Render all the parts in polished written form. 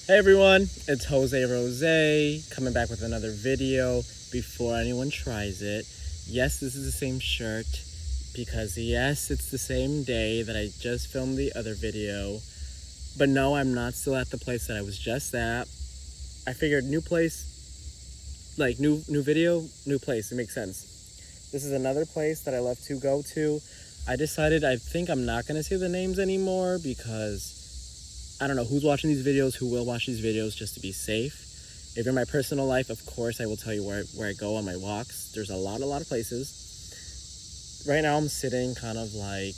Hey everyone, it's José Rosé coming back with another video before anyone tries it. Yes, this is the same shirt because yes, it's the same day that I just filmed the other video. But no, I'm not still at the place that I was just at. I figured new place, like new video, new place. It makes sense. This is another place that I love to go to. I think I'm not going to say the names anymore because I don't know who's watching these videos, who will watch these videos, just to be safe. If you're in my personal life, of course, I will tell you where I go on my walks. There's a lot of places. Right now, I'm sitting kind of like,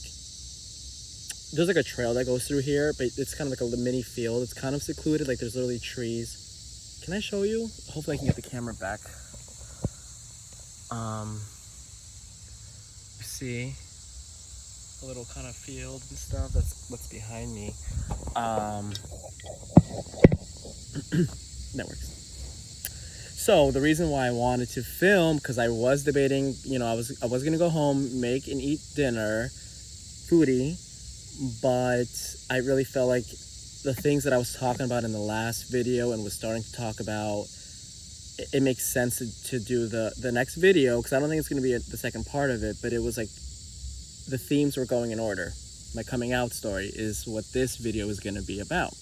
there's like a trail that goes through here, but it's kind of like a mini field. It's kind of secluded, like there's literally trees. Can I show you? Hopefully I can get the camera back. See a little kind of field and stuff. That's what's behind me. That works. So the reason why I wanted to film, because I was debating, I was gonna go home, make and eat dinner, foodie, but I really felt like the things that I was talking about in the last video and was starting to talk about, it makes sense to do the next video, because I don't think it's gonna be the second part of it, but it was like the themes were going in order. My coming out story is what this video is gonna be about.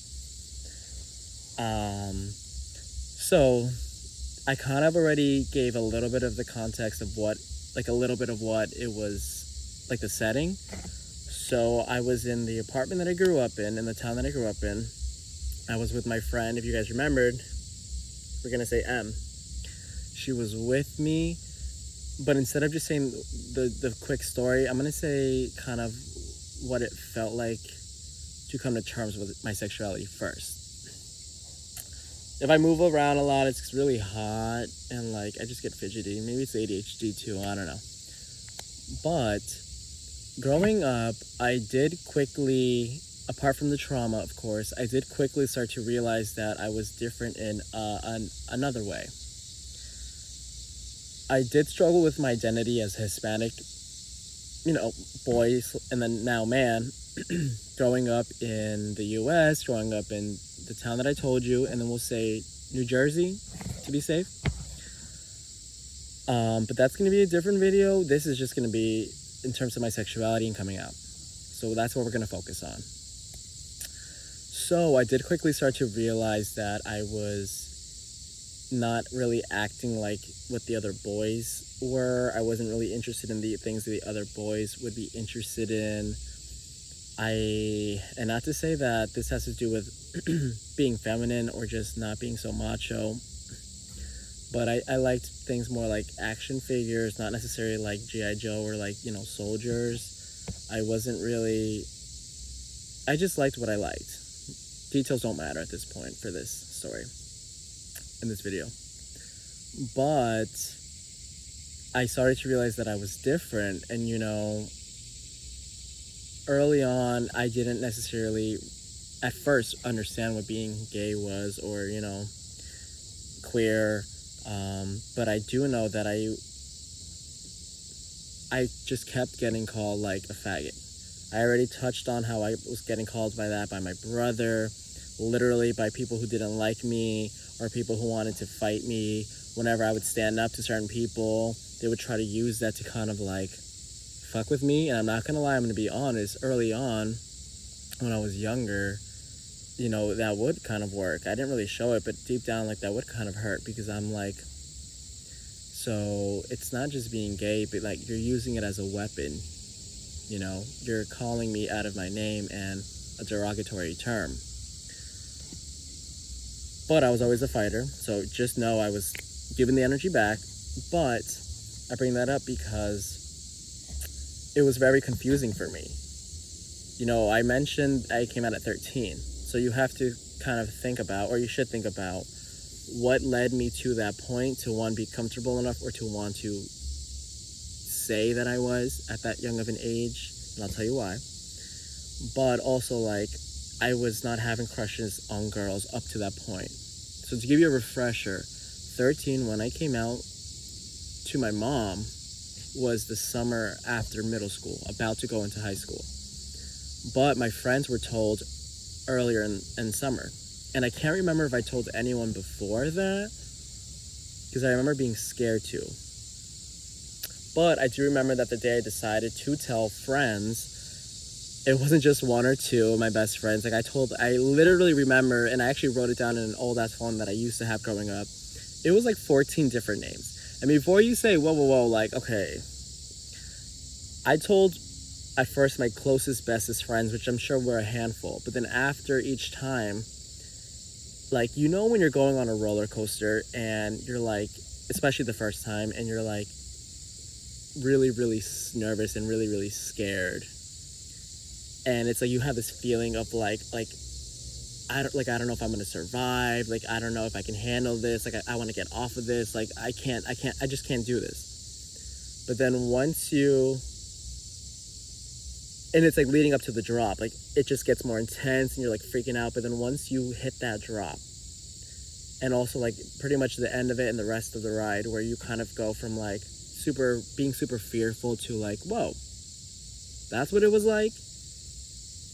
So I kind of already gave a little bit of the context of what it was, like the setting. So I was in the apartment that I grew up in the town that I grew up in. I was with my friend, if you guys remembered, we're gonna say M. She was with me, but instead of just saying the quick story, I'm gonna say kind of what it felt like to come to terms with my sexuality first. If I move around a lot, it's really hot and like I just get fidgety. Maybe it's ADHD too, I don't know. But growing up, I did quickly, apart from the trauma, of course, I did quickly start to realize that I was different in another way. I did struggle with my identity as Hispanic, boy, and then now man, growing up in the US, growing up in the town that I told you, and then we'll say New Jersey to be safe. But that's going to be a different video. This is just going to be in terms of my sexuality and coming out. So that's what we're going to focus on. So I did quickly start to realize that I was not really acting like what the other boys were. I wasn't really interested in the things that the other boys would be interested in. And not to say that this has to do with being feminine or just not being so macho, but I liked things more like action figures, not necessarily like G.I. Joe or like, soldiers. I just liked what I liked. Details don't matter at this point for this story, in this video. But I started to realize that I was different, and early on, I didn't necessarily at first understand what being gay was or, queer. But I do know that I just kept getting called like a faggot. I already touched on how I was getting called by that by my brother, literally by people who didn't like me or people who wanted to fight me. Whenever I would stand up to certain people, they would try to use that to kind of like fuck with me. And I'm not gonna lie, I'm gonna be honest, early on when I was younger, that would kind of work. I didn't really show it, but deep down, like, that would kind of hurt because I'm like, so it's not just being gay, but like you're using it as a weapon. You're calling me out of my name and a derogatory term. But I was always a fighter, so just know I was giving the energy back. But I bring that up because it was very confusing for me. I mentioned I came out at 13. So you have to kind of think about, or you should think about, what led me to that point to, one, be comfortable enough or to want to say that I was at that young of an age. And I'll tell you why. But also, like, I was not having crushes on girls up to that point. So to give you a refresher, 13, when I came out to my mom, was the summer after middle school, about to go into high school. But my friends were told earlier in summer. And I can't remember if I told anyone before that, because I remember being scared too. But I do remember that the day I decided to tell friends, it wasn't just one or two of my best friends. Like I literally remember, and I actually wrote it down in an old ass phone that I used to have growing up. It was like 14 different names. And before you say, whoa, like, okay. I told at first my closest, bestest friends, which I'm sure were a handful. But then after each time, like, you know when you're going on a roller coaster and you're like, especially the first time, and you're like really, really nervous and really, really scared. And it's like you have this feeling of like I don't know if I'm gonna survive. Like, I don't know if I can handle this. Like, I want to get off of this. Like, I just can't do this. But then once you, and it's like leading up to the drop, like it just gets more intense and you're like freaking out. But then once you hit that drop, and also like pretty much the end of it and the rest of the ride, where you kind of go from like being super fearful to like, whoa, that's what it was like.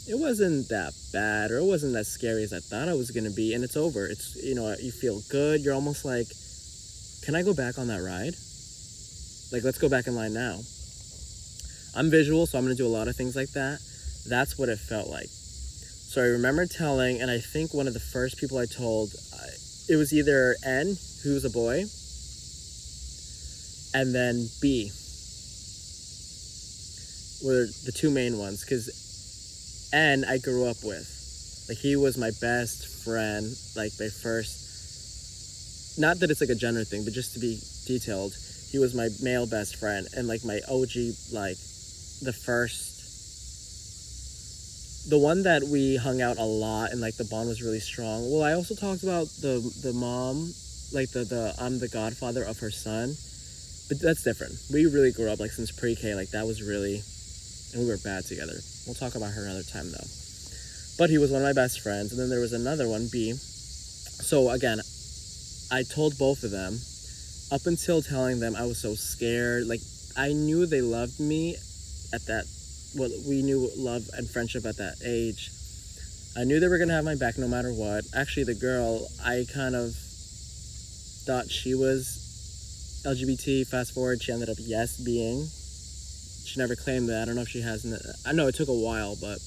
It wasn't that bad, or it wasn't as scary as I thought it was going to be, and it's over. It's, you know, you feel good. You're almost like, can I go back on that ride? Like, let's go back in line now. I'm visual, so I'm going to do a lot of things like that. That's what it felt like. So I remember telling, and I think one of the first people I told, it was either N, who was a boy, and then B were the two main ones, because N I grew up with. Like, he was my best friend, like my first, not that it's like a gender thing, but just to be detailed, he was my male best friend, and like my OG, like the one that we hung out a lot and like the bond was really strong. Well, I also talked about the mom, like the I'm the godfather of her son, but that's different. We really grew up like since pre-K, like that was really, and we were bad together. We'll talk about her another time though. But he was one of my best friends. And then there was another one, B. So again, I told both of them. Up until telling them, I was so scared. Like, I knew they loved me at that, what we knew love and friendship at that age. I knew they were gonna have my back no matter what. Actually, the girl, I kind of thought she was LGBT. Fast forward, she ended up being. She never claimed that. I don't know if she hasn't. I know it took a while, but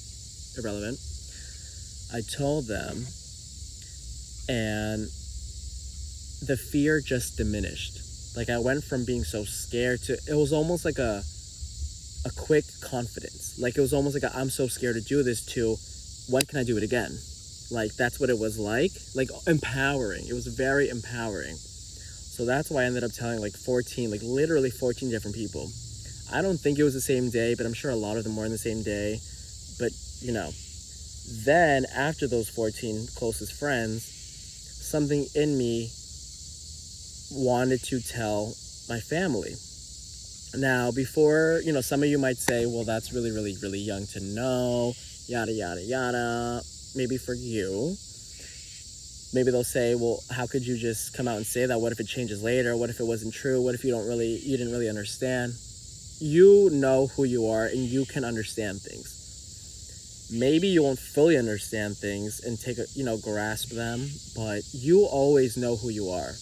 irrelevant. I told them, and the fear just diminished. Like, I went from being so scared to, it was almost like a quick confidence. Like, it was almost like I'm so scared to do this, to when can I do it again? Like, that's what it was like empowering. It was very empowering. So that's why I ended up telling like 14, like literally 14 different people. I don't think it was the same day, but I'm sure a lot of them were in the same day. But, you know, then after those 14 closest friends, something in me wanted to tell my family. Now, before, you know, some of you might say, well, that's really, really, really young to know, yada, yada, yada. Maybe for you. Maybe they'll say, well, how could you just come out and say that? What if it changes later? What if it wasn't true? What if you didn't really understand? You know who you are and you can understand things. Maybe you won't fully understand things and grasp them, but you always know who you are.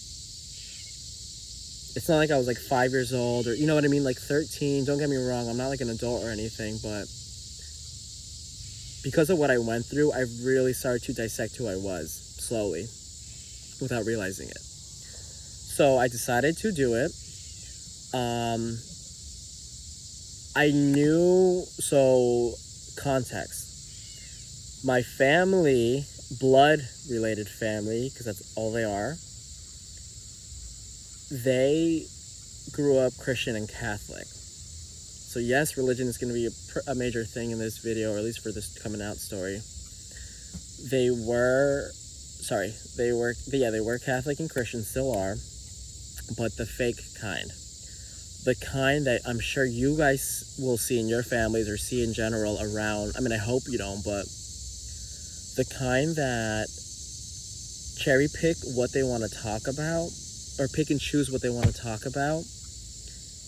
It's not like I was like 5 years old, or you know what I mean, like 13. Don't get me wrong, I'm not like an adult or anything, but because of what I went through, I really started to dissect who I was slowly without realizing it. So I decided to do it. I knew, so context. My family, blood-related family, because that's all they are, they grew up Christian and Catholic. So yes, religion is going to be a major thing in this video, or at least for this coming out story. They were Catholic and Christian, still are, but the fake kind. The kind that I'm sure you guys will see in your families or see in general around. I mean, I hope you don't, but the kind that cherry pick what they want to talk about, or pick and choose what they want to talk about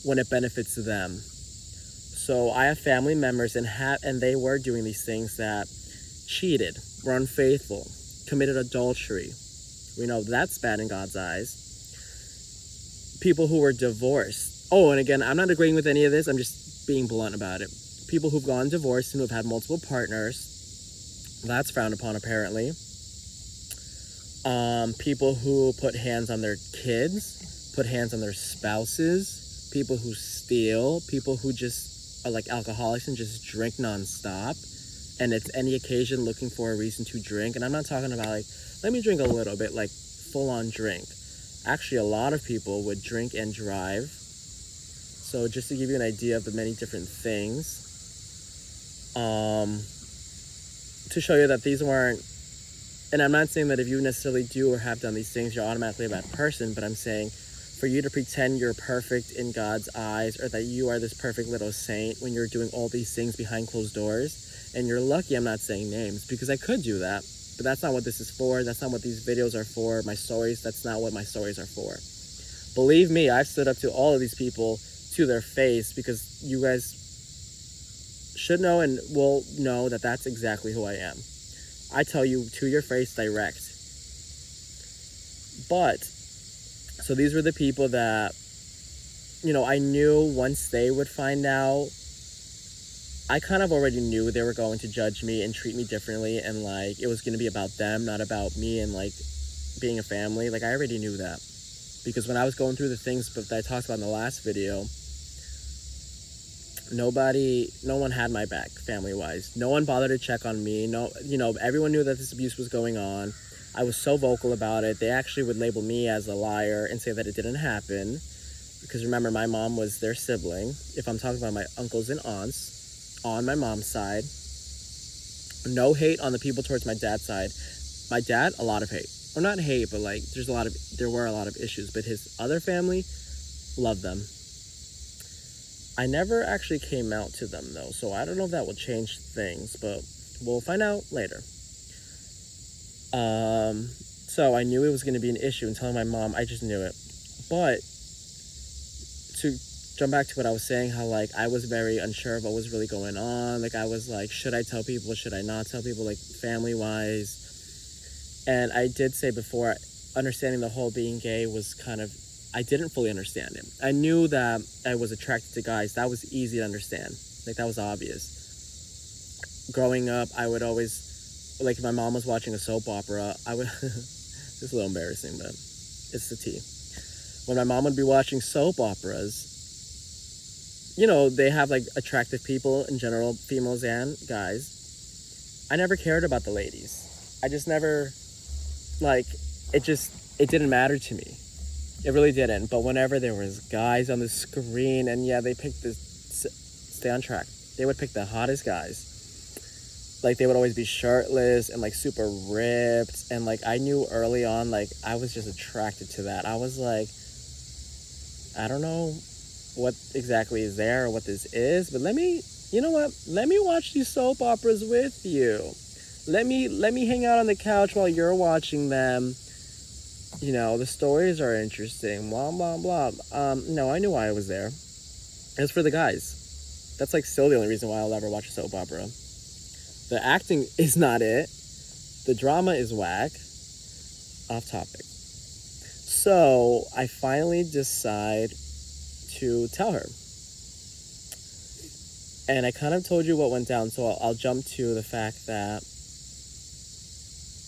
when it benefits them. So I have family members and they were doing these things that cheated, were unfaithful, committed adultery. We know that's bad in God's eyes. People who were divorced. Oh, and again, I'm not agreeing with any of this. I'm just being blunt about it. People who've gone divorced and who've had multiple partners. That's frowned upon, apparently. People who put hands on their kids, put hands on their spouses, people who steal, people who just are like alcoholics and just drink nonstop. And it's any occasion looking for a reason to drink. And I'm not talking about like, let me drink a little bit, like full on drink. Actually, a lot of people would drink and drive. So just to give you an idea of the many different things, to show you that these weren't, and I'm not saying that if you necessarily do or have done these things, you're automatically a bad person, but I'm saying for you to pretend you're perfect in God's eyes, or that you are this perfect little saint when you're doing all these things behind closed doors, and you're lucky I'm not saying names, because I could do that, but that's not what this is for. That's not what these videos are for. My stories, that's not what my stories are for. Believe me, I've stood up to all of these people to their face, because you guys should know and will know that that's exactly who I am. I tell you to your face direct. But, so these were the people that, you know, I knew once they would find out, I kind of already knew they were going to judge me and treat me differently, and like it was going to be about them, not about me and like being a family. Like I already knew that, because when I was going through the things that I talked about in the last video, no one had my back family-wise. No one bothered to check on me. No, you know, everyone knew that this abuse was going on. I was so vocal about it. They actually would label me as a liar and say that it didn't happen, because remember, my mom was their sibling. If I'm talking about my uncles and aunts on my mom's side, no hate on the people towards my dad's side. My dad, a lot of hate, or not hate, but like there were a lot of issues, but his other family loved them. I never actually came out to them though, so I don't know if that will change things, but we'll find out later. So I knew it was going to be an issue, and telling my mom, I just knew it. But to jump back to what I was saying, how like I was very unsure of what was really going on. Like I was like, should I tell people, should I not tell people, like family wise? And I did say before, understanding the whole being gay was kind of, I didn't fully understand it. I knew that I was attracted to guys. That was easy to understand. Like that was obvious. Growing up, I would always, like if my mom was watching a soap opera, I would, it's a little embarrassing, but it's the tea. When my mom would be watching soap operas, you know, they have like attractive people in general, females and guys. I never cared about the ladies. I just never, like, it didn't matter to me. It really didn't. But whenever there was guys on the screen, and yeah, they picked stay on track. They would pick the hottest guys. Like they would always be shirtless and like super ripped. And like I knew early on, like I was just attracted to that. I was like, I don't know what exactly is there or what this is, but you know what? Let me watch these soap operas with you. Let me hang out on the couch while you're watching them. You know, the stories are interesting, blah, blah, blah. No, I knew why I was there. It was for the guys. That's like still the only reason why I'll ever watch a soap opera. The acting is not it. The drama is whack. Off topic. So I finally decide to tell her. And I kind of told you what went down, so I'll jump to the fact that,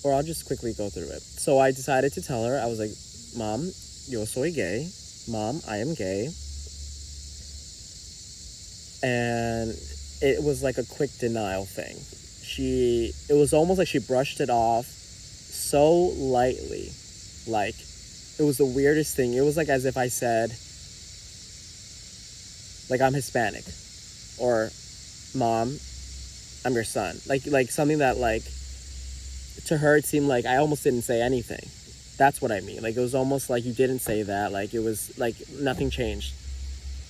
or I'll just quickly go through it. So I decided to tell her. I was like, Mom, yo soy gay. Mom, I am gay. And it was like a quick denial thing. It was almost like she brushed it off so lightly. Like, it was the weirdest thing. It was like as if I said, like, I'm Hispanic. Or, Mom, I'm your son. Like something that, like, to her, it seemed like I almost didn't say anything. That's what I mean. Like, it was almost like you didn't say that. Like, it was like nothing changed.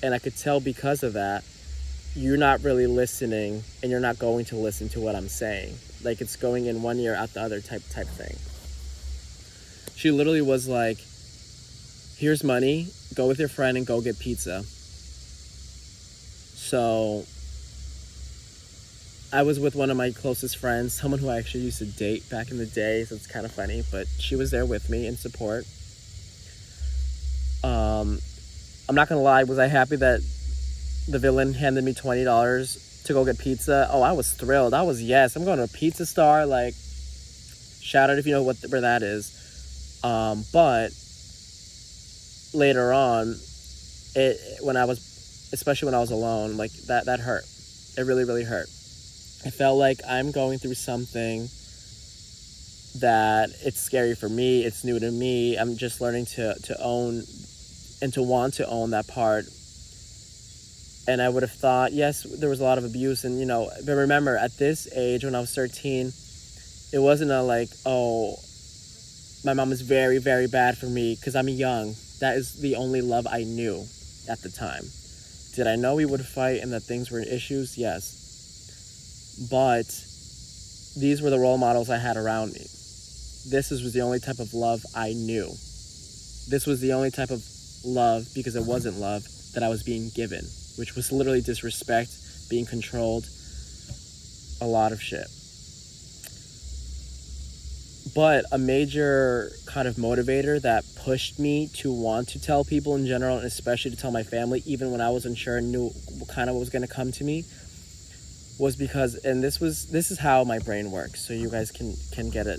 And I could tell because of that, you're not really listening, and you're not going to listen to what I'm saying. Like, it's going in one ear, out the other type thing. She literally was like, here's money, go with your friend and go get pizza. So I was with one of my closest friends, someone who I actually used to date back in the day, so it's kind of funny, but she was there with me in support. I'm not gonna lie, was I happy that the villain handed me $20 to go get pizza? Oh, I was thrilled. I was, yes, I'm going to a Pizza Star. Like, shout out if you know where that is. But later on, especially when I was alone, like that hurt. It really, really hurt. I felt like I'm going through something that it's scary for me. It's new to me. I'm just learning to own and to want to own that part. And I would have thought, yes, there was a lot of abuse. And, but remember, at this age, when I was 13, it wasn't oh, my mom was very, very bad for me because I'm young. That is the only love I knew at the time. Did I know we would fight and that things were issues? Yes. But these were the role models I had around me. This was the only type of love I knew. This was the only type of love, because it wasn't love, that I was being given, which was literally disrespect, being controlled, a lot of shit. But a major kind of motivator that pushed me to want to tell people in general, and especially to tell my family, even when I was unsure and knew kind of what was going to come to me, was because, and this is how my brain works, so you guys can get a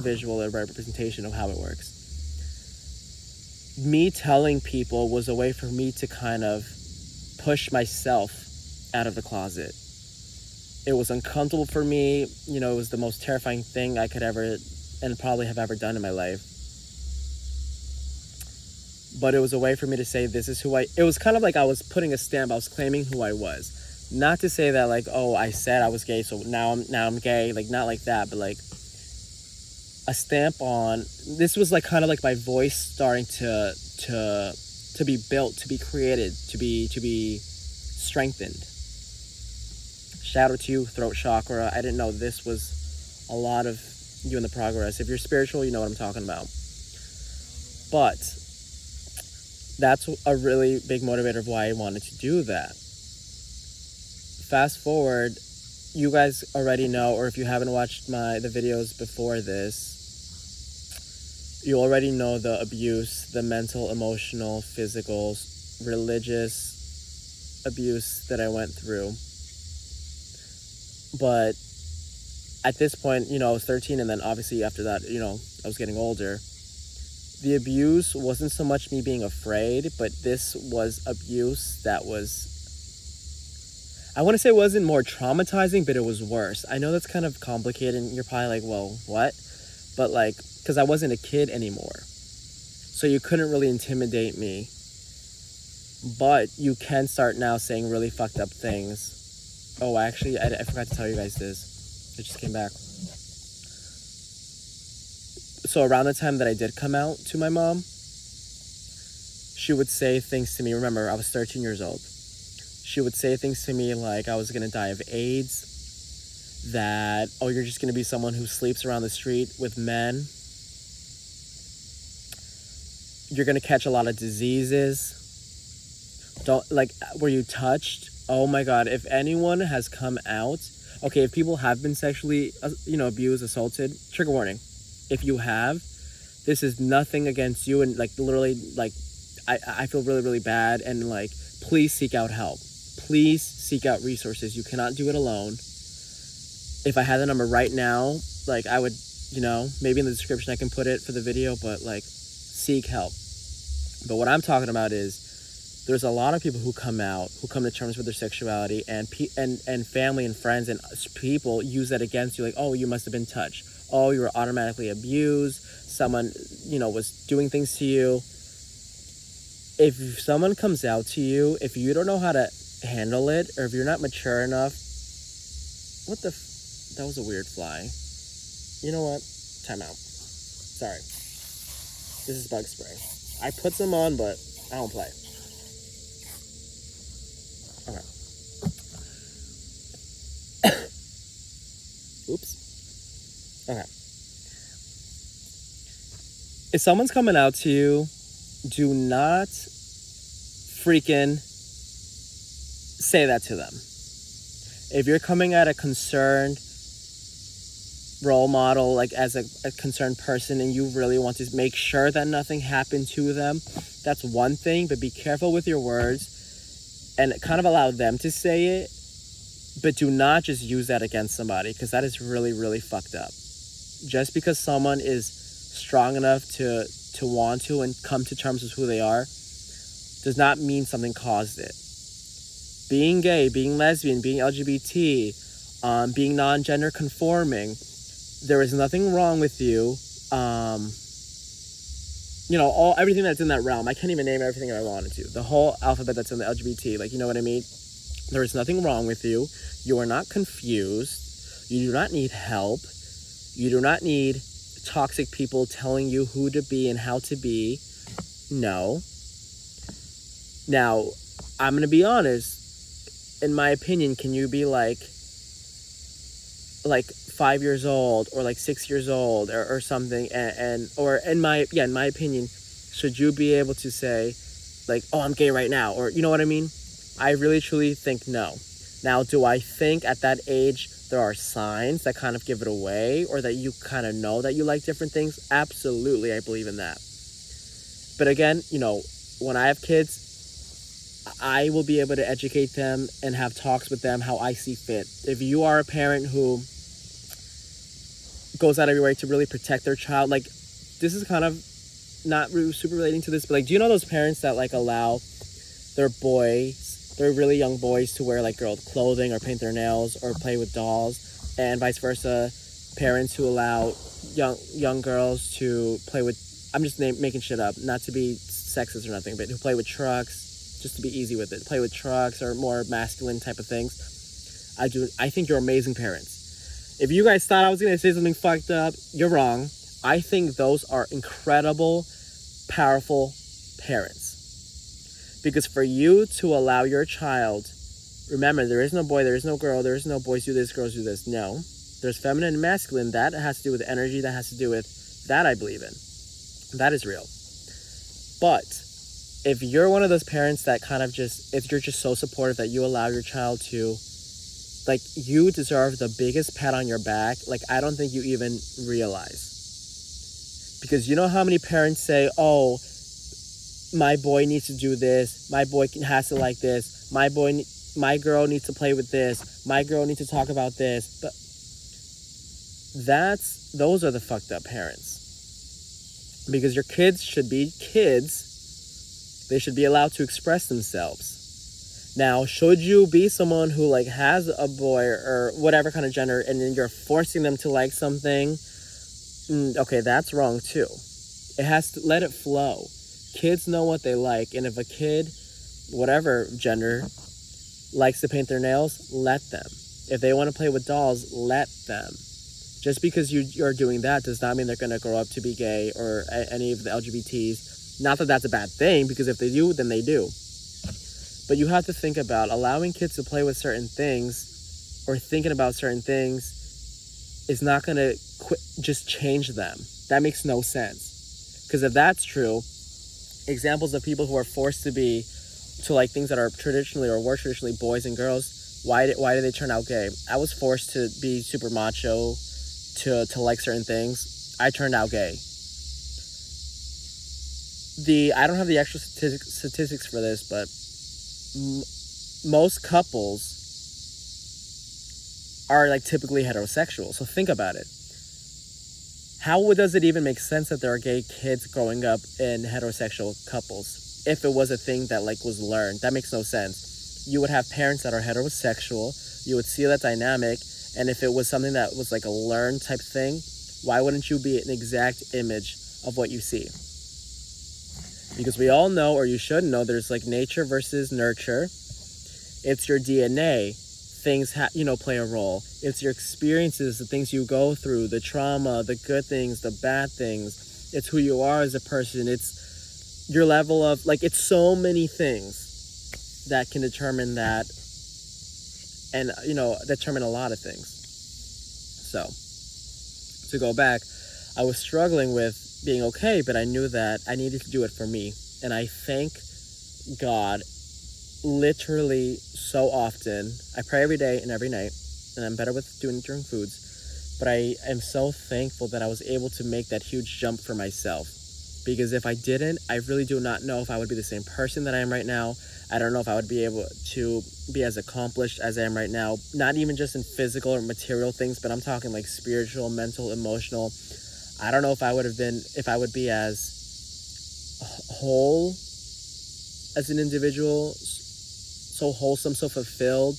visual or representation of how it works. Me telling people was a way for me to kind of push myself out of the closet. It was uncomfortable for me. It was the most terrifying thing I could ever and probably have ever done in my life. But it was a way for me to say, this is who it was kind of like I was putting a stamp. I was claiming who I was. Not to say that I said I was gay, so now I'm gay. Not like that, but a stamp on. This was kind of my voice starting to be built, to be created, to be strengthened. Shout out to you, throat chakra. I didn't know this was a lot of you in the progress. If you're spiritual, you know what I'm talking about. But that's a really big motivator of why I wanted to do that. Fast forward, you guys already know, or if you haven't watched the videos before this, you already know the abuse, the mental, emotional, physical, religious abuse that I went through. But at this point, I was 13, and then obviously after that, I was getting older. The abuse wasn't so much me being afraid, but this was abuse that was, I want to say it wasn't more traumatizing, but it was worse. I know that's kind of complicated, and you're probably like, well, what? But because I wasn't a kid anymore. So you couldn't really intimidate me. But you can start now saying really fucked up things. Oh, actually, I forgot to tell you guys this. It just came back. So around the time that I did come out to my mom, she would say things to me. Remember, I was 13 years old. She would say things to me like I was going to die of AIDS, that, oh, you're just going to be someone who sleeps around the street with men. You're going to catch a lot of diseases. Were you touched? Oh my God, if anyone has come out, okay, if people have been sexually, abused, assaulted, trigger warning. If you have, this is nothing against you, and literally, I feel really, really bad, and please seek out help. Please seek out resources. You cannot do it alone. If I had the number right now, I would, maybe in the description I can put it for the video, but seek help. But what I'm talking about is, there's a lot of people who come to terms with their sexuality, and family and friends and people use that against you. Oh, you must have been touched. Oh, you were automatically abused. Someone, was doing things to you. If someone comes out to you, if you don't know how to handle it, or if you're not mature enough, that was a weird fly. You know what? Time out. Sorry. This is bug spray. I put some on, but I don't play. Okay. Oops. Okay. If someone's coming out to you, do not freaking say that to them. If you're coming at a concerned role model, like as a concerned person, and you really want to make sure that nothing happened to them, that's one thing. But be careful with your words and kind of allow them to say it, but do not just use that against somebody, because that is really, really fucked up. Just because someone is strong enough to want to and come to terms with who they are does not mean something caused it. Being gay, being lesbian, being LGBT, being non-gender conforming, there is nothing wrong with you. Everything that's in that realm. I can't even name everything if I wanted to. The whole alphabet that's in the LGBT, like, you know what I mean? There is nothing wrong with you. You are not confused. You do not need help. You do not need toxic people telling you who to be and how to be. No. Now, I'm going to be honest. In my opinion, can you be like 5 years old or like 6 years old or something, or in my opinion, should you be able to say like, oh, I'm gay right now, or you know what I mean? I really truly think no. Now, do I think at that age there are signs that kind of give it away, or that you kind of know that you like different things? Absolutely, I believe in that. But again, when I have kids, I will be able to educate them and have talks with them how I see fit. If you are a parent who goes out of your way to really protect their child, like, this is kind of not super relating to this, but like, do you know those parents that like allow their really young boys to wear like girl clothing or paint their nails or play with dolls, and vice versa? Parents who allow young girls to play with, I'm just making shit up, not to be sexist or nothing, but who play with trucks, just to be easy with it, play with trucks or more masculine type of things. I think you're amazing parents. If you guys thought I was going to say something fucked up, you're wrong. I think those are incredible, powerful parents. Because for you to allow your child, remember, there is no boy, there is no girl, there is no boys do this, girls do this. No. There's feminine and masculine. That has to do with energy. That has to do with that I believe in. That is real. But if you're one of those parents that kind of if you're just so supportive that you allow your child to, like, you deserve the biggest pat on your back, like, I don't think you even realize. Because you know how many parents say, oh, my boy needs to do this, my boy has to like this, my girl needs to play with this, my girl needs to talk about this. But those are the fucked up parents. Because your kids should be kids. They should be allowed to express themselves. Now, should you be someone who like has a boy or whatever kind of gender, and then you're forcing them to like something, okay, that's wrong too. It has to let it flow. Kids know what they like, and if a kid, whatever gender, likes to paint their nails, let them. If they want to play with dolls, let them. Just because you're doing that does not mean they're going to grow up to be gay or any of the LGBTs. Not that that's a bad thing, because if they do, then they do. But you have to think about allowing kids to play with certain things or thinking about certain things is not going to just change them. That makes no sense. Because if that's true, examples of people who are forced to like things that are traditionally or were traditionally boys and girls, why did they turn out gay? I was forced to be super macho to like certain things. I turned out gay. I don't have the actual statistics for this, but most couples are like typically heterosexual. So think about it. How does it even make sense that there are gay kids growing up in heterosexual couples if it was a thing that like was learned? That makes no sense. You would have parents that are heterosexual. You would see that dynamic, and if it was something that was like a learned type thing, why wouldn't you be an exact image of what you see? Because we all know, or you should know, there's like nature versus nurture. It's your DNA. Things play a role. It's your experiences, the things you go through, the trauma, the good things, the bad things. It's who you are as a person. It's your level of, like, it's so many things that can determine that, and determine a lot of things. So to go back, I was struggling with being okay, but I knew that I needed to do it for me. And I thank God literally so often. I pray every day and every night, and I'm better with doing it during foods. But I am so thankful that I was able to make that huge jump for myself. Because if I didn't, I really do not know if I would be the same person that I am right now. I don't know if I would be able to be as accomplished as I am right now. Not even just in physical or material things, but I'm talking like spiritual, mental, emotional. I don't know if I would be as whole as an individual, so wholesome, so fulfilled.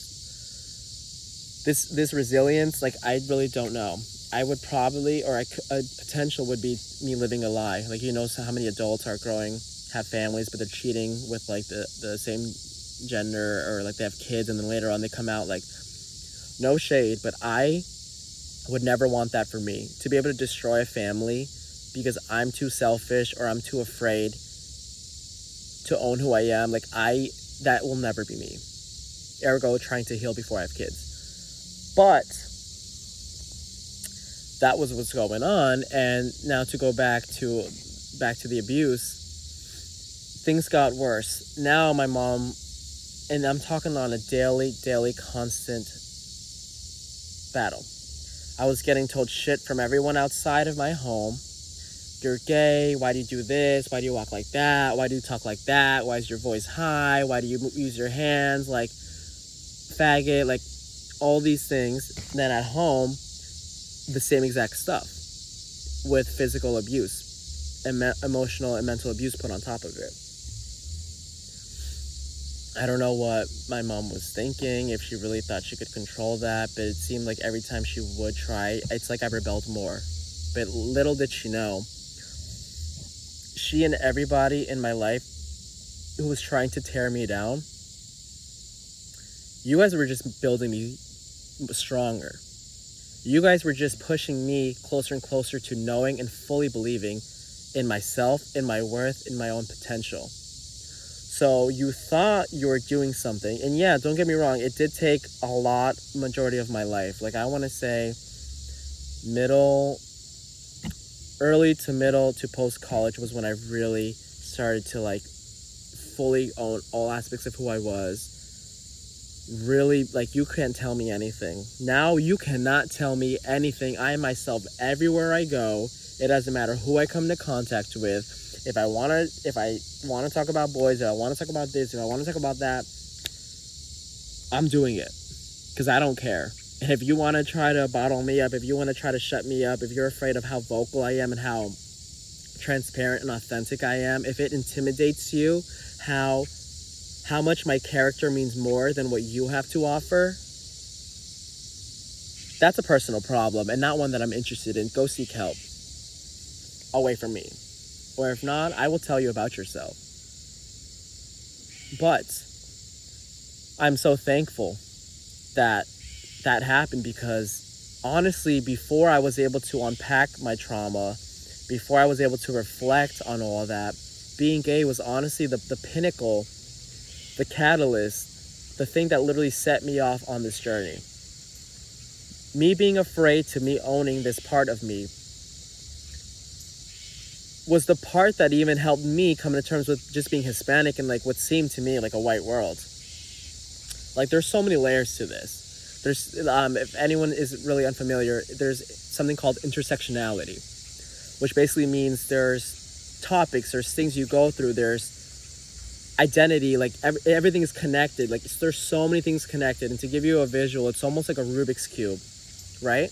This resilience, like, I really don't know. I would probably, or a potential would be me living a lie. Like, how many adults are have families, but they're cheating with like the same gender, or like they have kids, and then later on they come out like, no shade, but I would never want that for me, to be able to destroy a family because I'm too selfish or I'm too afraid to own who I am. Like, that will never be me. Ergo, trying to heal before I have kids. But that was what's going on. And now to go back to the abuse, things got worse. Now my mom, and I'm talking on a daily constant battle. I was getting told shit from everyone outside of my home. You're gay. Why do you do this? Why do you walk like that? Why do you talk like that? Why is your voice high? Why do you use your hands like faggot? Like, all these things. Then at home, the same exact stuff with physical abuse and emotional and mental abuse put on top of it. I don't know what my mom was thinking, if she really thought she could control that, but it seemed like every time she would try, it's like I rebelled more. But little did she know, she and everybody in my life who was trying to tear me down, you guys were just building me stronger. You guys were just pushing me closer and closer to knowing and fully believing in myself, in my worth, in my own potential. So you thought you were doing something. And yeah, don't get me wrong, it did take majority of my life. Like, I want to say early to middle to post-college was when I really started to like fully own all aspects of who I was. Really, like, you can't tell me anything. Now you cannot tell me anything. I am myself everywhere I go. It doesn't matter who I come into contact with. If I want to talk about boys, if I want to talk about this, if I want to talk about that, I'm doing it because I don't care. And if you want to try to bottle me up, if you want to try to shut me up, if you're afraid of how vocal I am and how transparent and authentic I am, if it intimidates you, how much my character means more than what you have to offer, that's a personal problem and not one that I'm interested in. Go seek help away from me. Or if not, I will tell you about yourself. But I'm so thankful that happened, because honestly, before I was able to unpack my trauma, before I was able to reflect on all that, being gay was honestly the pinnacle, the catalyst, the thing that literally set me off on this journey. Me being afraid to me owning this part of me was the part that even helped me come to terms with just being Hispanic and like what seemed to me like a white world. Like, there's so many layers to this. There's, if anyone is really unfamiliar, there's something called intersectionality, which basically means there's topics, there's things you go through, there's identity, like everything is connected. Like, there's so many things connected. And to give you a visual, it's almost like a Rubik's Cube, right?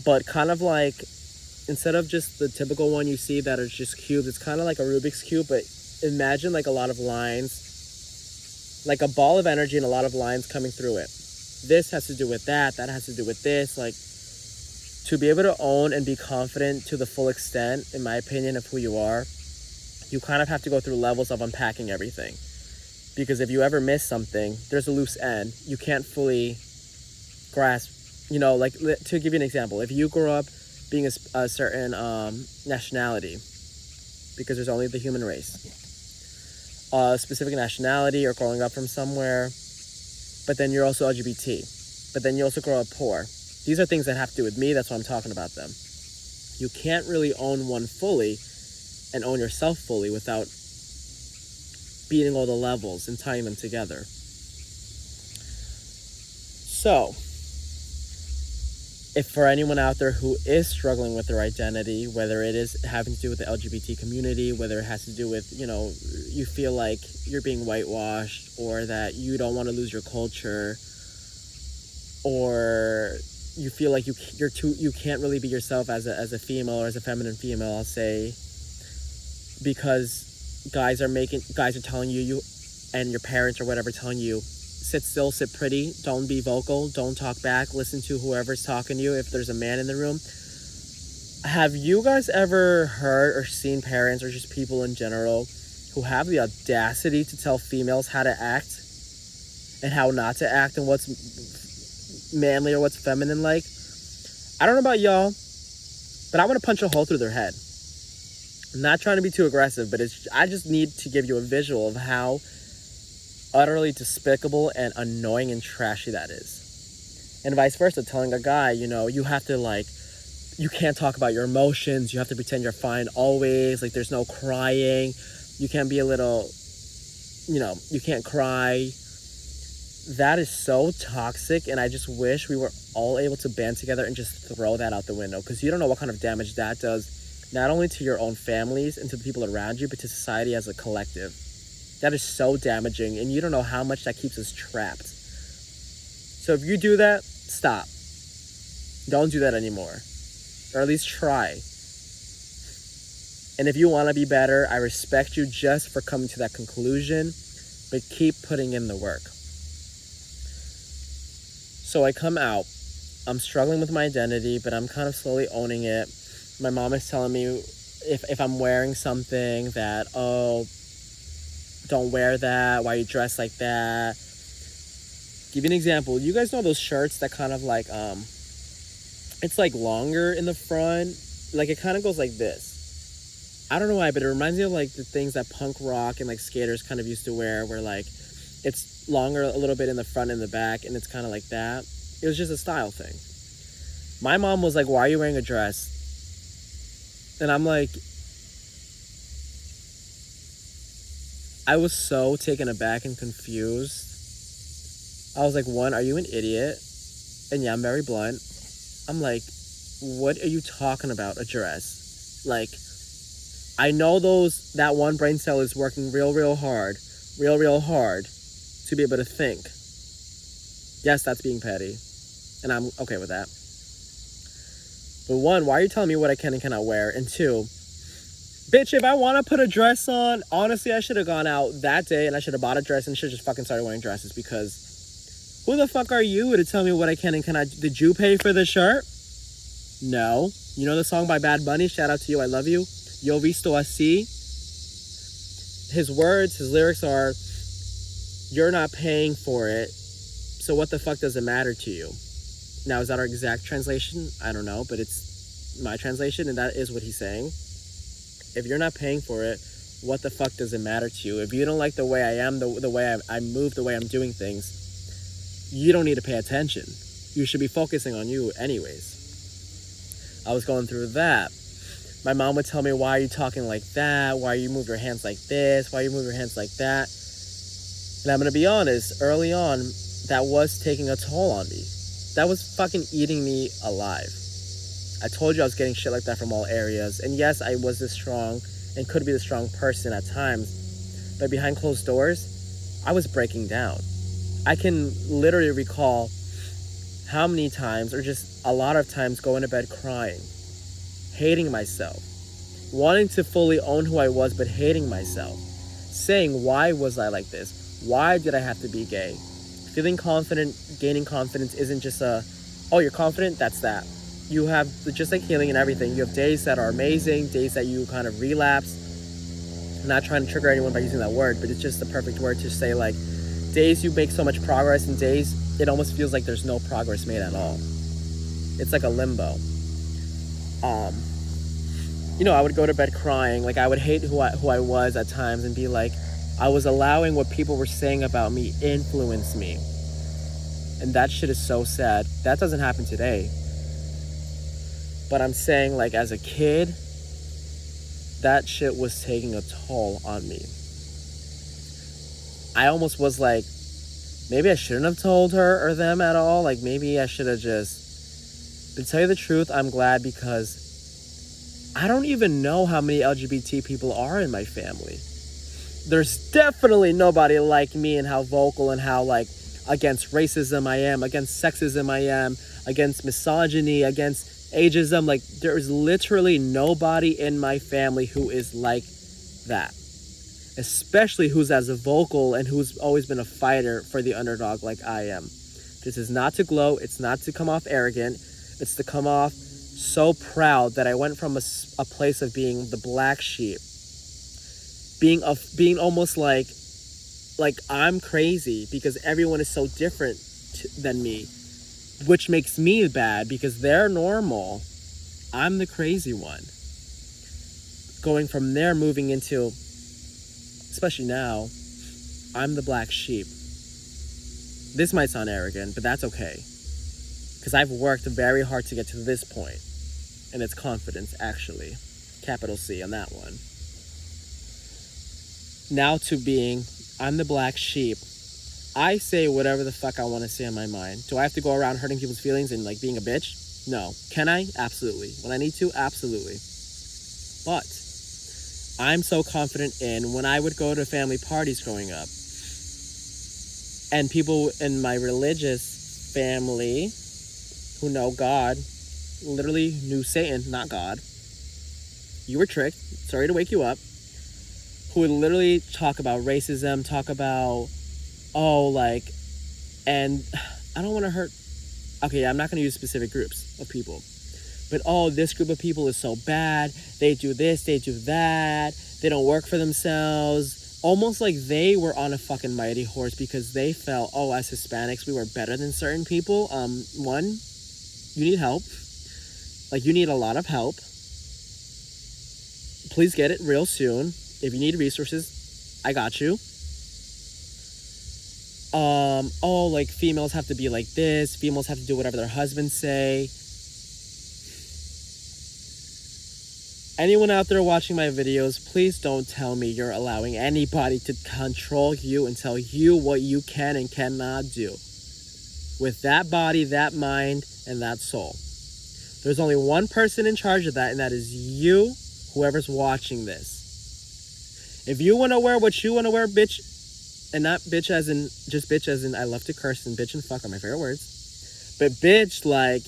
But kind of like, instead of just the typical one you see that are just cubes, it's kind of like a Rubik's Cube, but imagine like a lot of lines, like a ball of energy and a lot of lines coming through it. This has to do with that has to do with this. Like, to be able to own and be confident to the full extent, in my opinion, of who you are, you kind of have to go through levels of unpacking everything. Because if you ever miss something, there's a loose end. You can't fully grasp, like, to give you an example, if you grew up being a certain nationality, because there's only the human race, a specific nationality, or growing up from somewhere, but then you're also LGBT, but then you also grow up poor. These are things that have to do with me. That's why I'm talking about them. You can't really own one fully and own yourself fully without beating all the levels and tying them together. So, if for anyone out there who is struggling with their identity, whether it is having to do with the LGBT community, whether it has to do with, you feel like you're being whitewashed, or that you don't want to lose your culture, or you feel like you can't really be yourself as a female or as a feminine female, I'll say, because guys are telling you and your parents or whatever telling you, sit still, sit pretty, don't be vocal, don't talk back, listen to whoever's talking to you if there's a man in the room. Have you guys ever heard or seen parents or just people in general who have the audacity to tell females how to act and how not to act and what's manly or what's feminine like? I don't know about y'all, but I want to punch a hole through their head. I'm not trying to be too aggressive, but I just need to give you a visual of how utterly despicable and annoying and trashy that is. And vice versa, telling a guy, you have to you can't talk about your emotions, you have to pretend you're fine always, there's no crying, you can't be a little, you can't cry. That is so toxic, and I just wish we were all able to band together and just throw that out the window, because you don't know what kind of damage that does, not only to your own families and to the people around you, but to society as a collective. That is so damaging, and you don't know how much that keeps us trapped. So if you do that, stop. Don't do that anymore. Or at least try. And if you want to be better, I respect you just for coming to that conclusion, but keep putting in the work. So I come out. I'm struggling with my identity, but I'm kind of slowly owning it. My mom is telling me if I'm wearing something that, don't wear that, why you dress like that. Give you an example. You guys know those shirts that kind of it's longer in the front? It kind of goes like this. I don't know why, but it reminds me of the things that punk rock and skaters kind of used to wear, where it's longer a little bit in the front and the back, and it's kind of like that. It was just a style thing. My mom was like, why are you wearing a dress? And I'm like, I was so taken aback and confused. I was like, one, are you an idiot? And yeah, I'm very blunt. I'm like, what are you talking about, a dress? I know that one brain cell is working real hard to be able to think. Yes, that's being petty, and I'm okay with that. But one, why are you telling me what I can and cannot wear? And two, bitch, if I want to put a dress on, honestly, I should have gone out that day and I should have bought a dress and should have just fucking started wearing dresses, because who the fuck are you to tell me what I can and cannot? Did you pay for the shirt? No. You know the song by Bad Bunny? Shout out to you. I love you. Yo visto así. His words, his lyrics are, you're not paying for it, so what the fuck does it matter to you? Now, is that our exact translation? I don't know, but it's my translation, and that is what he's saying. If you're not paying for it, what the fuck does it matter to you? If you don't like the way I am, the way I move, the way I'm doing things, you don't need to pay attention. You should be focusing on you anyways. I was going through that. My mom would tell me, why are you talking like that? Why you move your hands like this? Why you move your hands like that? And I'm going to be honest, early on, that was taking a toll on me. That was fucking eating me alive. I told you I was getting shit like that from all areas. And yes, I was this strong and could be the strong person at times. But behind closed doors, I was breaking down. I can literally recall how many times, or just a lot of times, going to bed crying, hating myself, wanting to fully own who I was, but hating myself, saying, why was I like this? Why did I have to be gay? Feeling confident, gaining confidence isn't just oh, you're confident? That's that. You have, just like healing and everything, you have days that are amazing, days that you kind of relapse. I'm not trying to trigger anyone by using that word, but it's just the perfect word to say, days you make so much progress, and days it almost feels like there's no progress made at all. It's like a limbo. I would go to bed crying. I would hate who I was at times, and be like, I was allowing what people were saying about me influence me. And that shit is so sad. That doesn't happen today. But I'm saying, as a kid, that shit was taking a toll on me. I almost was like, maybe I shouldn't have told her or them at all. Like, maybe I should have just... To tell you the truth, I'm glad, because I don't even know how many LGBT people are in my family. There's definitely nobody like me, and how vocal and how, like, against racism I am, against sexism I am, against misogyny, against ageism. Like, there is literally nobody in my family who is like that. Especially who's as vocal and who's always been a fighter for the underdog like I am. This is not to gloat. It's not to come off arrogant. It's to come off so proud that I went from a place of being the black sheep, being almost like I'm crazy because everyone is so different than me, which makes me bad because they're normal. I'm the crazy one. Going from there, moving into, especially now, I'm the black sheep. This might sound arrogant, but that's okay. Because I've worked very hard to get to this point. And it's confidence, actually. Capital C on that one. Now to being, I'm the black sheep. I say whatever the fuck I want to say in my mind. Do I have to go around hurting people's feelings and like being a bitch? No. Can I? Absolutely. When I need to? Absolutely. But I'm so confident in when I would go to family parties growing up, and people in my religious family who know God, literally knew Satan, not God. You were tricked. Sorry to wake you up. Who would literally talk about racism, talk about, and I don't want to hurt. Okay, I'm not going to use specific groups of people. But, this group of people is so bad. They do this, they do that. They don't work for themselves. Almost like they were on a fucking mighty horse because they felt, as Hispanics, we were better than certain people. One, you need help. Like, you need a lot of help. Please get it real soon. If you need resources, I got you. Females have to be like this. Females have to do whatever their husbands say. Anyone out there watching my videos, please don't tell me you're allowing anybody to control you and tell you what you can and cannot do with that body, that mind, and that soul. There's only one person in charge of that, and that is you, whoever's watching this. If you want to wear what you want to wear, bitch, and not bitch as in, just bitch as in, I love to curse, and bitch and fuck are my favorite words. But bitch, like,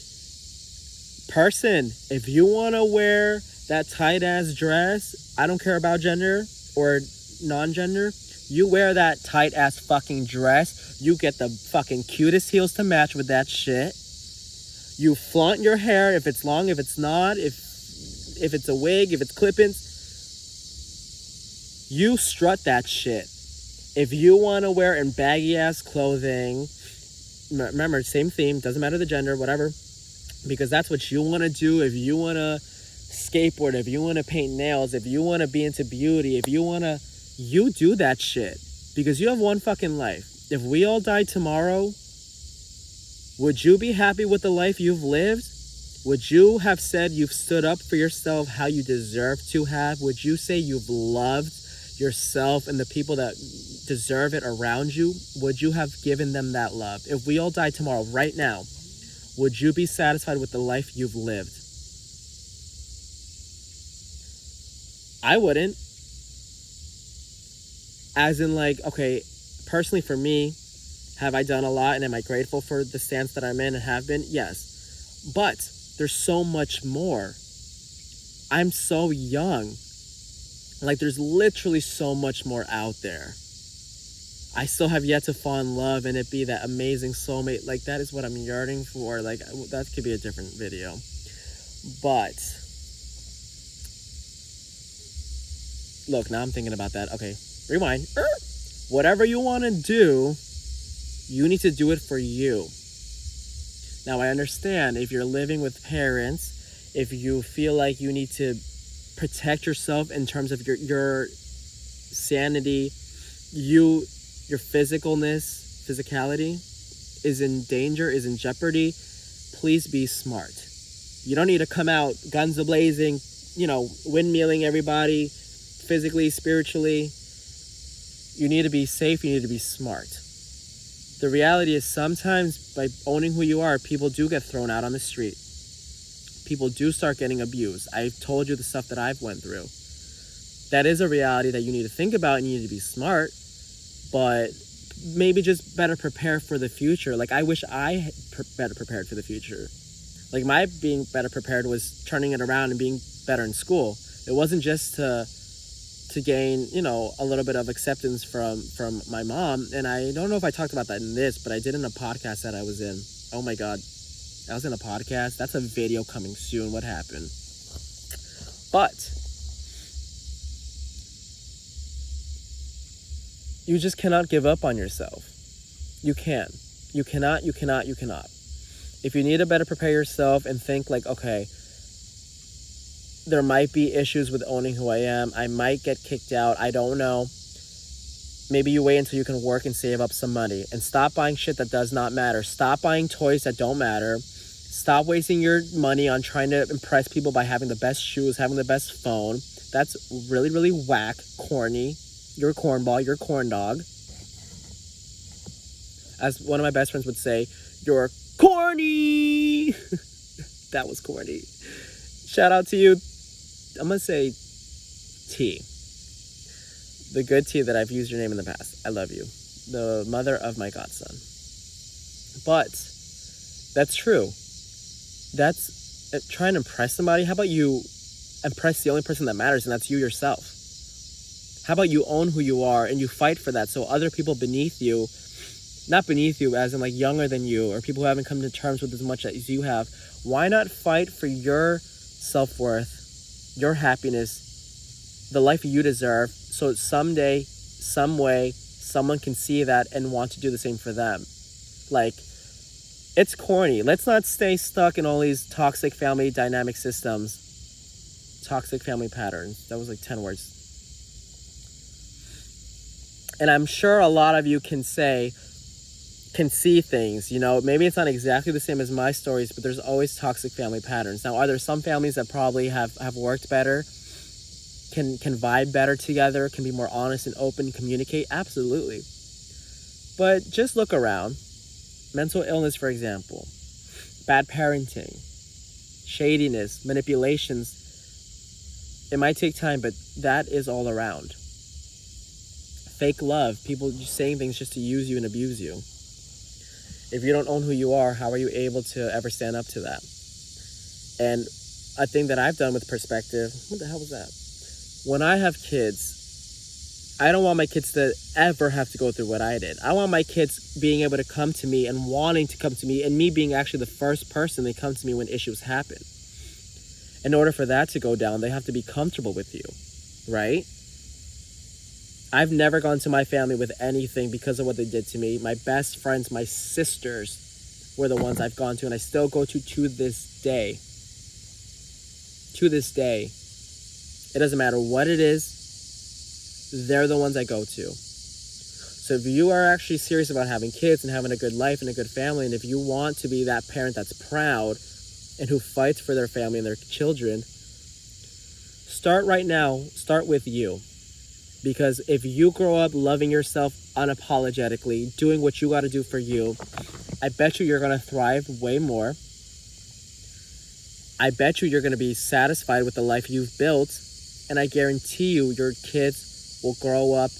person, if you want to wear that tight ass dress, I don't care about gender or non-gender, you wear that tight ass fucking dress, you get the fucking cutest heels to match with that shit, you flaunt your hair, if it's long, if it's not, if it's a wig, if it's clip-ins, you strut that shit. If you want to wear in baggy ass clothing, remember, same theme, doesn't matter the gender, whatever, because that's what you want to do. If you want to skateboard, if you want to paint nails, if you want to be into beauty, if you want to, you do that shit, because you have one fucking life. If we all die tomorrow, would you be happy with the life you've lived? Would you have said you've stood up for yourself how you deserve to have? Would you say you've loved yourself and the people that deserve it around you? Would you have given them that love? If we all die tomorrow, right now, would you be satisfied with the life you've lived? I wouldn't. As in, like, okay, personally for me, have I done a lot and am I grateful for the stance that I'm in and have been? Yes. But there's so much more. I'm so young. Like, there's literally so much more out there. I still have yet to fall in love and it be that amazing soulmate. Like, that is what I'm yearning for. Like, that could be a different video. But look, now I'm thinking about that. Okay, rewind. Whatever you want to do, you need to do it for you. Now, I understand if you're living with parents, if you feel like you need to protect yourself in terms of your sanity, your physicality is in danger, is in jeopardy, please be smart. You don't need to come out guns a-blazing, windmilling everybody, physically, spiritually. You need to be safe. You need to be smart. The reality is sometimes by owning who you are, people do get thrown out on the street. People do start getting abused. I've told you the stuff that I've went through. That is a reality that you need to think about, and you need to be smart, but maybe just better prepare for the future. Like, I wish I had better prepared for the future. Like, my being better prepared was turning it around and being better in school. It wasn't just to gain, you know, a little bit of acceptance from my mom. And I don't know if I talked about that in this, but I did in a podcast that I was in. Oh my God. I was in a podcast. That's a video coming soon. What happened? But you just cannot give up on yourself. You can. You cannot. If you need to better prepare yourself and think like, okay, there might be issues with owning who I am. I might get kicked out. I don't know. Maybe you wait until you can work and save up some money and stop buying shit that does not matter. Stop buying toys that don't matter. Stop wasting your money on trying to impress people by having the best shoes, having the best phone. That's really, really whack, corny. You're a cornball. You're a corn dog. As one of my best friends would say, you're corny. That was corny. Shout out to you. I'm going to say T. The good T that I've used your name in the past. I love you. The mother of my godson. But that's true. That's trying to impress somebody. How about you impress the only person that matters, and that's you yourself? How about you own who you are and you fight for that so other people beneath you, not beneath you as in like younger than you or people who haven't come to terms with as much as you have, why not fight for your self-worth, your happiness, the life you deserve, so someday, some way, someone can see that and want to do the same for them? Like, it's corny. Let's not stay stuck in all these toxic family dynamic systems, toxic family patterns. That was like 10 words. And I'm sure a lot of you can see things, you know, maybe it's not exactly the same as my stories, but there's always toxic family patterns. Now, are there some families that probably have worked better, can vibe better together, can be more honest and open, communicate? Absolutely. But just look around. Mental illness, for example, bad parenting, shadiness, manipulations. It might take time, but that is all around. Fake love, people just saying things just to use you and abuse you. If you don't own who you are, how are you able to ever stand up to that? And a thing that I've done with perspective, what the hell was that? When I have kids, I don't want my kids to ever have to go through what I did. I want my kids being able to come to me and wanting to come to me and me being actually the first person they come to me when issues happen. In order for that to go down, they have to be comfortable with you, right? I've never gone to my family with anything because of what they did to me. My best friends, my sisters, were the ones I've gone to, and I still go to this day. To this day. It doesn't matter what it is, they're the ones I go to. So if you are actually serious about having kids and having a good life and a good family, and if you want to be that parent that's proud and who fights for their family and their children, start right now. Start with you. Because if you grow up loving yourself unapologetically, doing what you got to do for you, I bet you're going to thrive way more. I bet you're going to be satisfied with the life you've built. And I guarantee you, your kids will grow up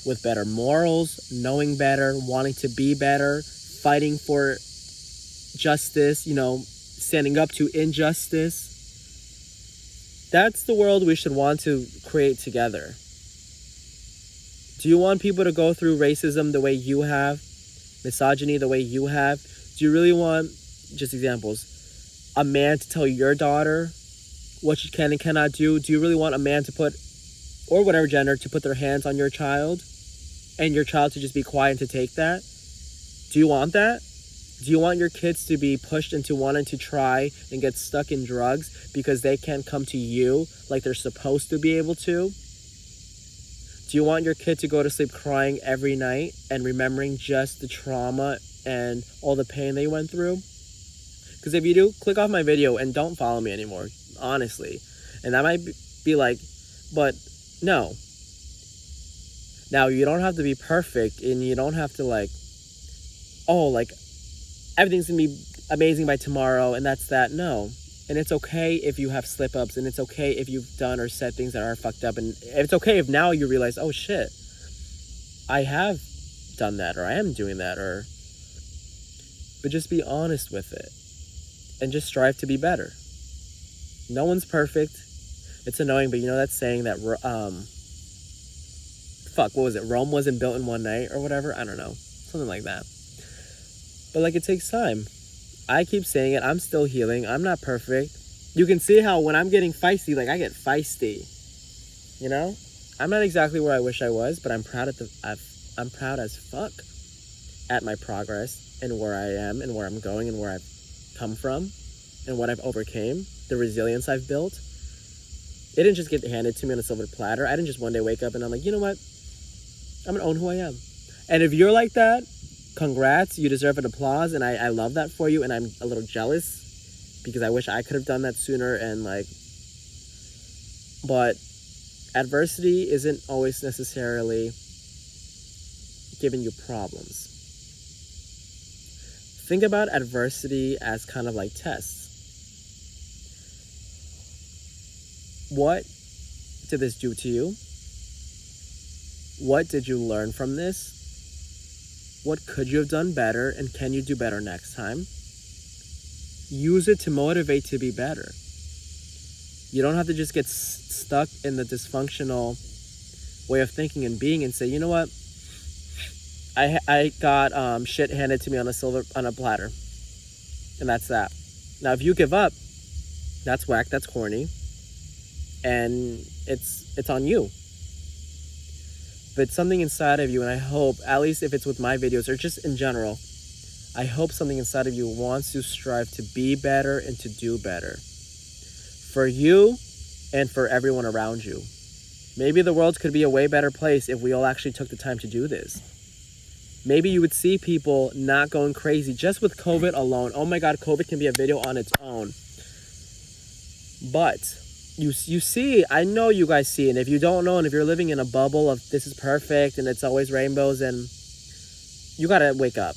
with better morals, knowing better, wanting to be better, fighting for justice, you know, standing up to injustice. That's the world we should want to create together. Do you want people to go through racism the way you have? Misogyny the way you have? Do you really want, just examples, a man to tell your daughter what she can and cannot do? Do you really want a man to put, or whatever gender, to put their hands on your child and your child to just be quiet and to take that? Do you want that? Do you want your kids to be pushed into wanting to try and get stuck in drugs because they can't come to you like they're supposed to be able to? Do you want your kid to go to sleep crying every night and remembering just the trauma and all the pain they went through? Because if you do, click off my video and don't follow me anymore, honestly. And that might be like, but no. Now, you don't have to be perfect, and you don't have to like, oh, like everything's gonna be amazing by tomorrow and that's that. No. And it's okay if you have slip ups, and it's okay if you've done or said things that are fucked up, and it's okay if now you realize, oh shit, I have done that, or I am doing that, or, but just be honest with it and just strive to be better. No one's perfect. It's annoying, but you know that saying that what was it, Rome wasn't built in one night or whatever? I don't know, something like that. But like, it takes time. I keep saying it, I'm still healing, I'm not perfect. You can see how when I'm getting feisty, like I get feisty, you know? I'm not exactly where I wish I was, but I'm proud I'm proud as fuck at my progress and where I am and where I'm going and where I've come from and what I've overcame, the resilience I've built. It didn't just get handed to me on a silver platter. I didn't just one day wake up and I'm like, you know what? I'm gonna own who I am. And if you're like that, congrats, you deserve an applause, and I love that for you, and I'm a little jealous because I wish I could have done that sooner, and like, but adversity isn't always necessarily giving you problems. Think about adversity as kind of like tests. What did this do to you? What did you learn from this? What could you have done better, and can you do better next time? Use it to motivate to be better. You don't have to just get stuck in the dysfunctional way of thinking and being and say, you know what? I got shit handed to me on a platter, and that's that. Now, if you give up, that's whack, that's corny, and it's on you. But something inside of you, and I hope, at least if it's with my videos or just in general, I hope something inside of you wants to strive to be better and to do better. For you and for everyone around you. Maybe the world could be a way better place if we all actually took the time to do this. Maybe you would see people not going crazy just with COVID alone. Oh my God, COVID can be a video on its own. But you see, I know you guys see, and if you don't know, and if you're living in a bubble of this is perfect and it's always rainbows, and you gotta wake up.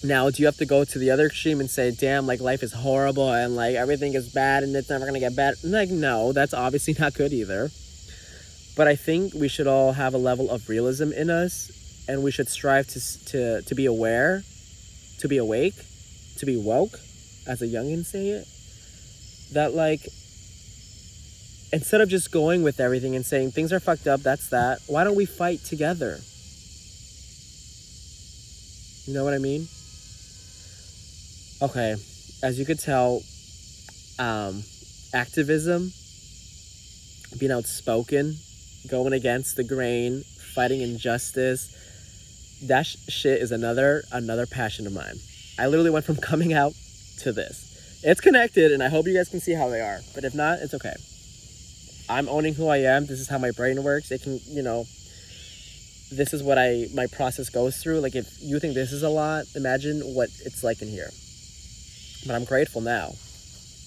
Now, do you have to go to the other extreme and say, damn, like life is horrible and like everything is bad and it's never gonna get better? Like, no, that's obviously not good either. But I think we should all have a level of realism in us, and we should strive to be aware, to be awake, to be woke, as a youngin say it. That like, instead of just going with everything and saying things are fucked up, that's that, why don't we fight together? You know what I mean? Okay, as you could tell, activism, being outspoken, going against the grain, fighting injustice, that shit is another passion of mine. I literally went from coming out to this. It's connected, and I hope you guys can see how they are. But if not, it's okay. I'm owning who I am. This is how my brain works. It can, you know, this is what my process goes through. Like, if you think this is a lot, imagine what it's like in here. But I'm grateful now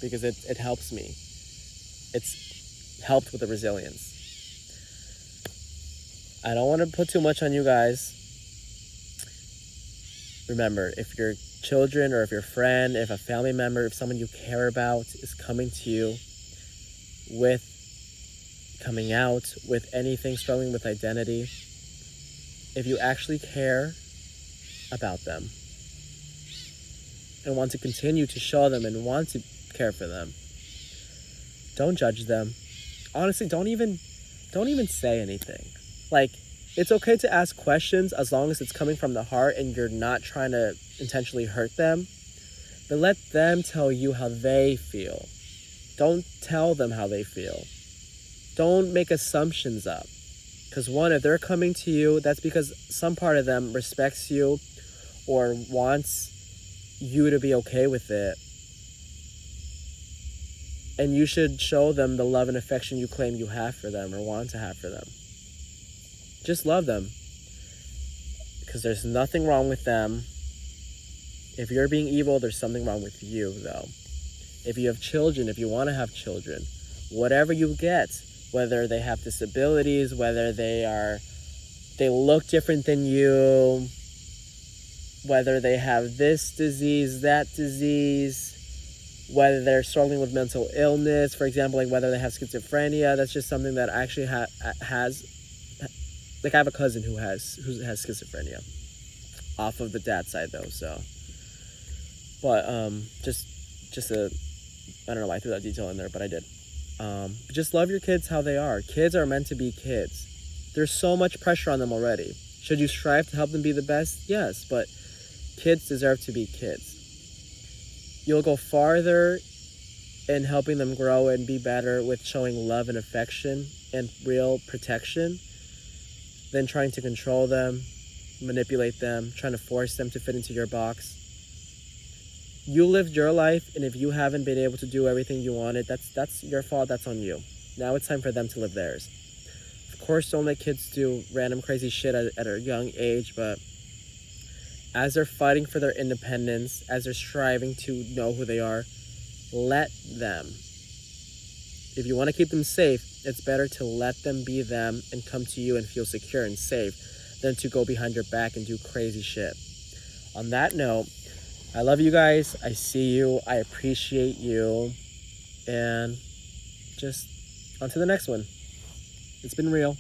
because it helps me. It's helped with the resilience. I don't want to put too much on you guys. Remember, if your children or if your friend, if a family member, if someone you care about is coming to you with coming out, with anything, struggling with identity, if you actually care about them and want to continue to show them and want to care for them, don't judge them. Honestly, don't even say anything. Like, it's okay to ask questions as long as it's coming from the heart and you're not trying to intentionally hurt them. But let them tell you how they feel. Don't tell them how they feel. Don't make assumptions up. Because one, if they're coming to you, that's because some part of them respects you or wants you to be okay with it. And you should show them the love and affection you claim you have for them or want to have for them. Just love them. Because there's nothing wrong with them. If you're being evil, there's something wrong with you, though. If you have children, if you want to have children, whatever you get, whether they have disabilities, whether they are they look different than you, whether they have this disease, that disease, whether they're struggling with mental illness, for example, like whether they have schizophrenia. That's just something that actually has, like I have a cousin who has schizophrenia, off of the dad's side though. So, but just a, I don't know why I threw that detail in there, but I did. Just love your kids how they are. Kids are meant to be kids. There's so much pressure on them already. Should you strive to help them be the best? Yes, but kids deserve to be kids. You'll go farther in helping them grow and be better with showing love and affection and real protection than trying to control them, manipulate them, trying to force them to fit into your box. You lived your life, and if you haven't been able to do everything you wanted, that's your fault, that's on you. Now it's time for them to live theirs. Of course, don't let kids do random crazy shit at a young age, but as they're fighting for their independence, as they're striving to know who they are, let them. If you want to keep them safe, it's better to let them be them and come to you and feel secure and safe than to go behind your back and do crazy shit. On that note, I love you guys. I see you. I appreciate you. And just on to the next one. It's been real.